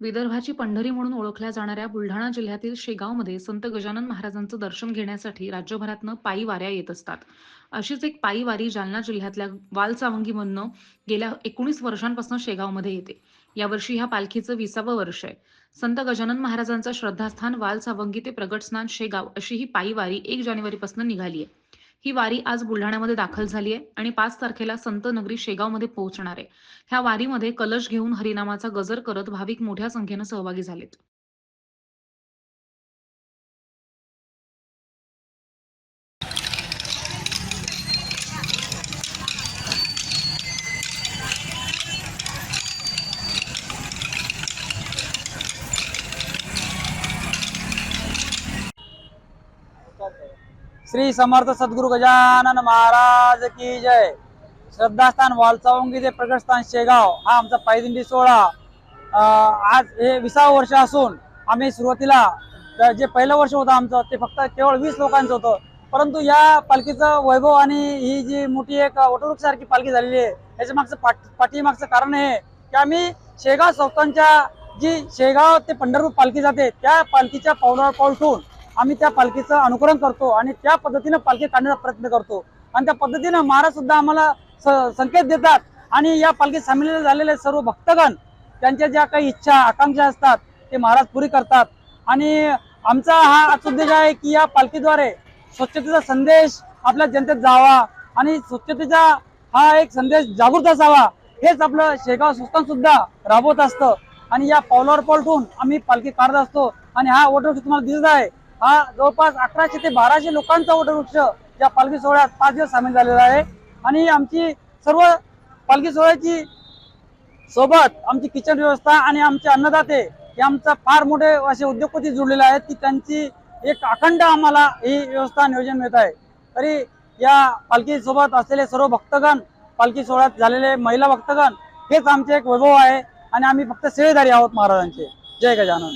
विदर्भाची पंढरी म्हणून ओळखल्या जाणाऱ्या बुलढाणा जिल्ह्यातील शेगावमध्ये संत गजानन महाराजांचं दर्शन घेण्यासाठी राज्यभरातनं पायी वाऱ्या येत असतात. अशीच एक पायी वारी जालना जिल्ह्यातल्या वालसावंगीमधनं गेल्या 19 वर्षांपासून शेगावमध्ये येते. यावर्षी ह्या पालखीचं 20वं वर्ष आहे. संत गजानन महाराजांचं श्रद्धास्थान वालसावंगी ते प्रगटस्नान शेगाव अशी ही पायी वारी 1 जानेवारीपासून निघाली आहे. ही वारी आज बुलढाण्यामध्ये दाखल झाली आहे आणि 5 तारखेला संत नगरी शेगावमध्ये पोहोचणार आहे. ह्या वारीमध्ये कलश घेऊन हरिनामाचा गजर करत भाविक मोठ्या संख्येनं सहभागी झालेत. श्री समर्थ सद्गुरु गजानन महाराज की जय। श्रद्धास्थान वालसावंगी ते प्रगटस्थान शेगाव हा आमचा पायदिंडी सोहळा आज हे 20वं वर्ष असून आम्ही सुरुवातीला जे पहिलं वर्ष होतं आमचं ते फक्त केवळ 20 लोकांचं होतं, परंतु या पालखीचं वैभव आणि ही जी मोठी एक वटवृक्षासारखी पालखी झालेली आहे याच्या मागचं पाठीमागचं कारण हे की आम्ही शेगाव संस्थानच्या जी शेगाव ते पंढरपूर पालखी जाते त्या पालखीच्या पावलावर पाऊल ठेवून आम्ही त्या पालखीचं अनुकरण करतो आणि त्या पद्धतीने पालखी काढण्याचा प्रयत्न करतो आणि त्या पद्धतीने महाराज सुद्धा आम्हाला संकेत देतात आणि या पालखीत सामील झालेले सर्व भक्तगण त्यांच्या ज्या काही इच्छा आकांक्षा असतात ते महाराज पुरी करतात। आणि आमचा हा आज उद्देश आहे की या पालखीद्वारे स्वच्छतेचा संदेश आपल्या जनतेत जावा आणि स्वच्छतेचा हा एक संदेश जागृत असावा हेच आपलं शेगाव संस्थान सुद्धा राबवत असतं आणि या पावलावर पाऊल ठेवून आम्ही पालखी काढत असतो। आणि हा वटवृक्ष तुम्हाला दिसत आहे, हा जवळपास 1100 ते 1200 लोकांचा वटवृक्ष या पालखी सोहळ्यात 5 दिवस सामील झालेला आहे। आणि आमची सर्व पालखी सोहळ्याची सोबत आमची किचन व्यवस्था आणि आमचे अन्नदाते हे आमचा फार मोठे असे उद्योगपती जुळलेले आहेत की त्यांची एक अखंड आम्हाला ही व्यवस्था नियोजन मिळत आहे। तरी या पालखी सोबत असलेले सर्व भक्तगण, पालखी सोहळ्यात झालेले महिला भक्तगण हेच आमचे एक वैभव आहे आणि आम्ही फक्त सेवेदारी आहोत महाराजांचे। जय गजानन।